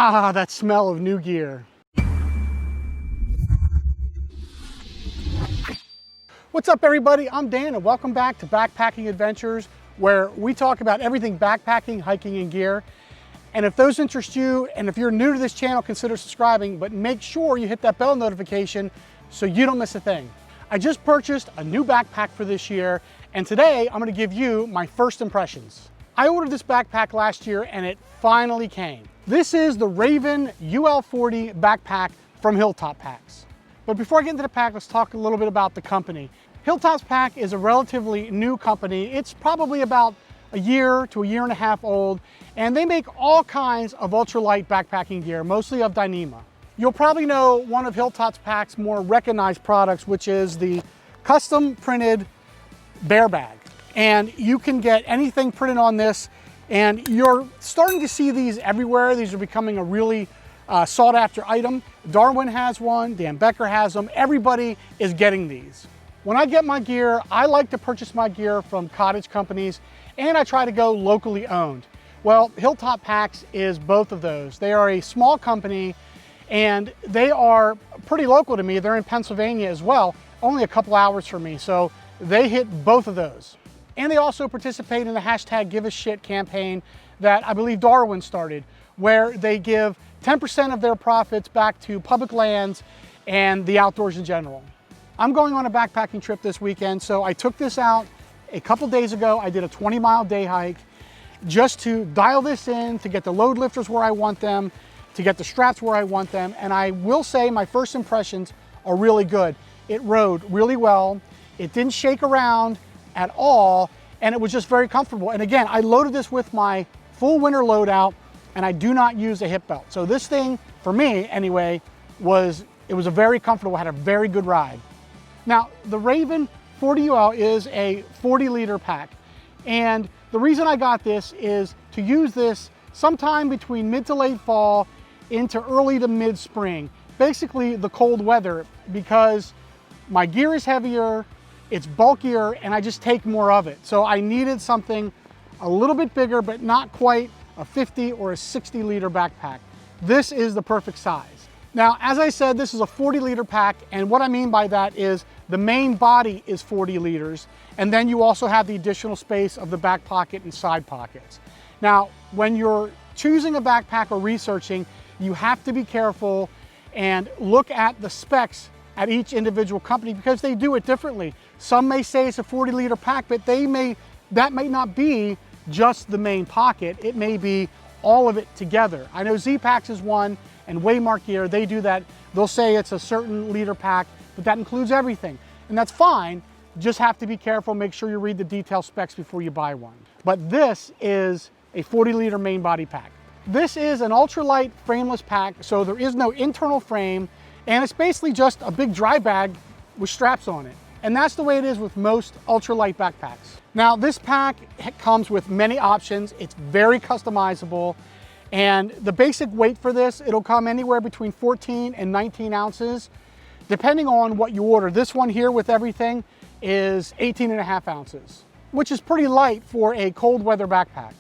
Ah, that smell of new gear. What's up, everybody? I'm Dan, and welcome back to Backpacking Adventures, where we talk about everything backpacking, hiking, and gear. And if those interest you, and if you're new to this channel, consider subscribing, but make sure you hit that bell notification so you don't miss a thing. I just purchased a new backpack for this year, and today I'm gonna give you my first impressions. I ordered this backpack last year, and it finally came. This is the Raven UL40 Backpack from Hilltop Packs. But before I get into the pack, let's talk a little bit about the company. Hilltop Packs is a relatively new company. It's probably about a year to a year and a half old, and they make all kinds of ultralight backpacking gear, mostly of Dyneema. You'll probably know one of Hilltop Packs' more recognized products, which is the custom printed bear bag. And you can get anything printed on this, and you're starting to see these everywhere. These are becoming a really sought after item. Darwin has one, Dan Becker has them. Everybody is getting these. When I get my gear, I like to purchase my gear from cottage companies, and I try to go locally owned. Well, Hilltop Packs is both of those. They are a small company, and they are pretty local to me. They're in Pennsylvania as well, only a couple hours from me, so they hit both of those. And they also participate in the hashtag Give a Shit campaign that I believe Darwin started, where they give 10% of their profits back to public lands and the outdoors in general. I'm going on a backpacking trip this weekend, so I took this out a couple days ago. I did a 20-mile day hike just to dial this in, to get the load lifters where I want them, to get the straps where I want them, and I will say my first impressions are really good. It rode really well, it didn't shake around at all, and it was just very comfortable. And again, I loaded this with my full winter loadout, and I do not use a hip belt. So this thing, for me anyway, was a very comfortable, had a very good ride. Now, the Raven 40 UL is a 40-liter pack, and the reason I got this is to use this sometime between mid to late fall into early to mid-spring, basically the cold weather, because my gear is heavier, it's bulkier, and I just take more of it. So I needed something a little bit bigger, but not quite a 50 or a 60-liter backpack. This is the perfect size. Now, as I said, this is a 40-liter pack, and what I mean by that is the main body is 40 liters, and then you also have the additional space of the back pocket and side pockets. Now, when you're choosing a backpack or researching, you have to be careful and look at the specs at each individual company, because they do it differently. Some may say it's a 40-liter pack, but that may not be just the main pocket. It may be all of it together. I know Z-Packs is one, and Waymark Gear, they do that. They'll say it's a certain liter pack, but that includes everything. And that's fine, just have to be careful, make sure you read the detail specs before you buy one. But this is a 40-liter main body pack. This is an ultralight frameless pack, so there is no internal frame, and it's basically just a big dry bag with straps on it. And that's the way it is with most ultralight backpacks. Now, this pack comes with many options. It's very customizable. And the basic weight for this, it'll come anywhere between 14 and 19 ounces, depending on what you order. This one here with everything is 18.5 ounces, which is pretty light for a cold weather backpack.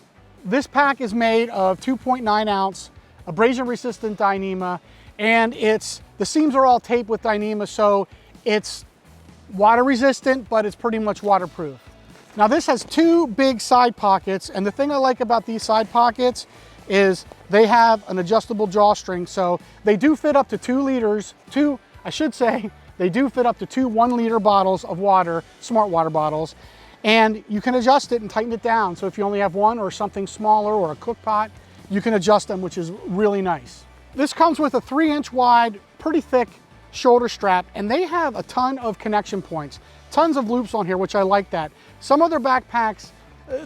This pack is made of 2.9 ounce abrasion resistant Dyneema, and the seams are all taped with Dyneema, so it's water resistant, but it's pretty much waterproof. Now, this has two big side pockets, and the thing I like about these side pockets is they have an adjustable drawstring, so they do fit up to 2 liters, they do fit up to two 1-liter bottles of water, smart water bottles, and you can adjust it and tighten it down. So if you only have one or something smaller or a cook pot, you can adjust them, which is really nice. This comes with a 3-inch wide, pretty thick shoulder strap, and they have a ton of connection points, tons of loops on here, which I like that. Some other backpacks,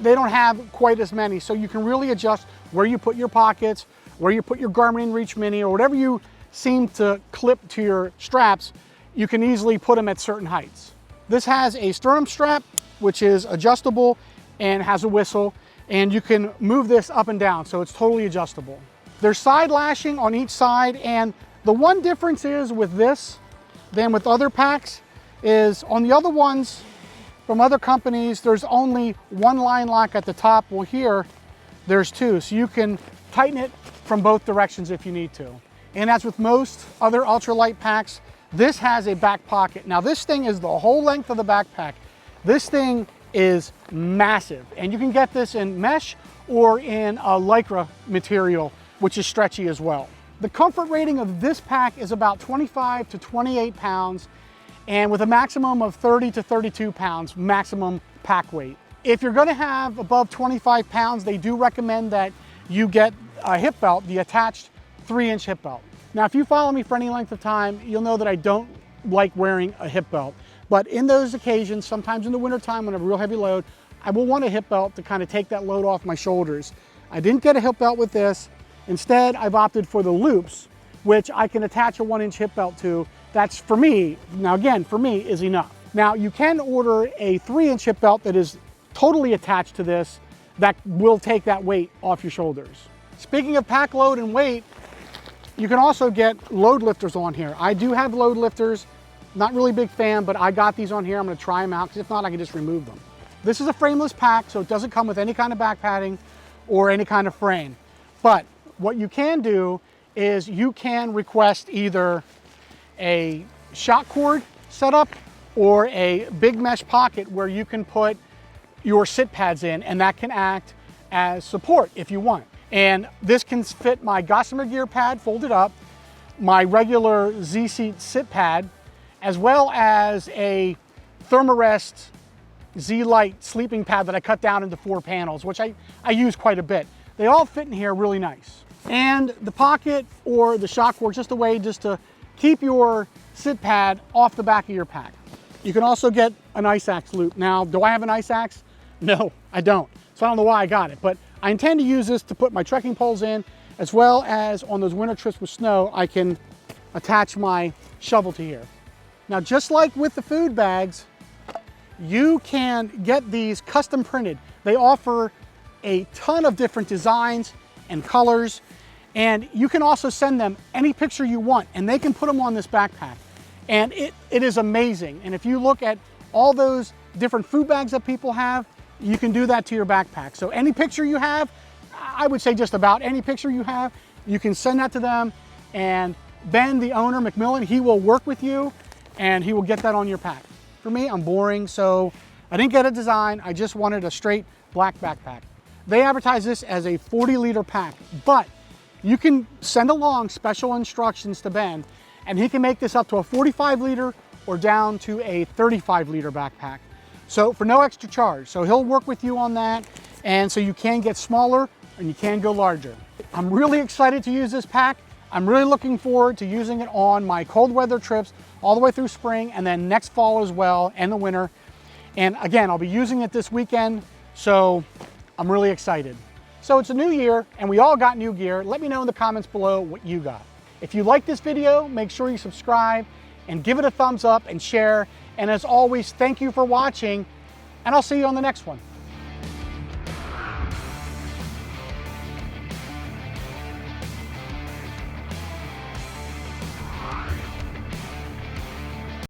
they don't have quite as many, so you can really adjust where you put your pockets, where you put your Garmin InReach Mini, or whatever you seem to clip to your straps, you can easily put them at certain heights. This has a sternum strap, which is adjustable and has a whistle, and you can move this up and down, so it's totally adjustable. There's side lashing on each side, and the one difference is with this than with other packs is on the other ones from other companies, there's only one line lock at the top. Well, here there's two, so you can tighten it from both directions if you need to. And as with most other ultralight packs, this has a back pocket. Now this thing is the whole length of the backpack. This thing is massive, and you can get this in mesh or in a Lycra material, which is stretchy as well. The comfort rating of this pack is about 25 to 28 pounds, and with a maximum of 30 to 32 pounds maximum pack weight. If you're gonna have above 25 pounds, they do recommend that you get a hip belt, the attached 3-inch hip belt. Now, if you follow me for any length of time, you'll know that I don't like wearing a hip belt. But in those occasions, sometimes in the wintertime when I have a real heavy load, I will want a hip belt to kind of take that load off my shoulders. I didn't get a hip belt with this. Instead, I've opted for the loops, which I can attach a 1-inch hip belt to. That's for me, now again, for me is enough. Now you can order a 3-inch hip belt that is totally attached to this that will take that weight off your shoulders. Speaking of pack load and weight, you can also get load lifters on here. I do have load lifters, not really big fan, but I got these on here. I'm gonna try them out, because if not, I can just remove them. This is a frameless pack, so it doesn't come with any kind of back padding or any kind of frame. But what you can do is you can request either a shock cord setup or a big mesh pocket where you can put your sit pads in, and that can act as support if you want. And this can fit my Gossamer Gear pad folded up, my regular Z-Seat sit pad, as well as a Thermarest Z-Lite sleeping pad that I cut down into 4 panels, which I use quite a bit. They all fit in here really nice. And the pocket or the shock cord, just a way just to keep your sit pad off the back of your pack. You can also get an ice axe loop. Now, do I have an ice axe? No, I don't. So I don't know why I got it, but I intend to use this to put my trekking poles in, as well as on those winter trips with snow, I can attach my shovel to here. Now, just like with the food bags, you can get these custom printed. They offer a ton of different designs and colors, and you can also send them any picture you want, and they can put them on this backpack. And it is amazing. And if you look at all those different food bags that people have, you can do that to your backpack. So any picture you have, I would say just about any picture you have, you can send that to them, and Ben, the owner, McMillan, he will work with you and he will get that on your pack. For me, I'm boring, so I didn't get a design. I just wanted a straight black backpack. They advertise this as a 40-liter pack, but you can send along special instructions to Ben, and he can make this up to a 45-liter or down to a 35-liter backpack. So for no extra charge. So he'll work with you on that, and so you can get smaller and you can go larger. I'm really excited to use this pack. I'm really looking forward to using it on my cold weather trips all the way through spring, and then next fall as well, and the winter. And again, I'll be using it this weekend, so I'm really excited. So it's a new year, and we all got new gear. Let me know in the comments below what you got. If you like this video, make sure you subscribe and give it a thumbs up and share. And as always, thank you for watching, and I'll see you on the next one.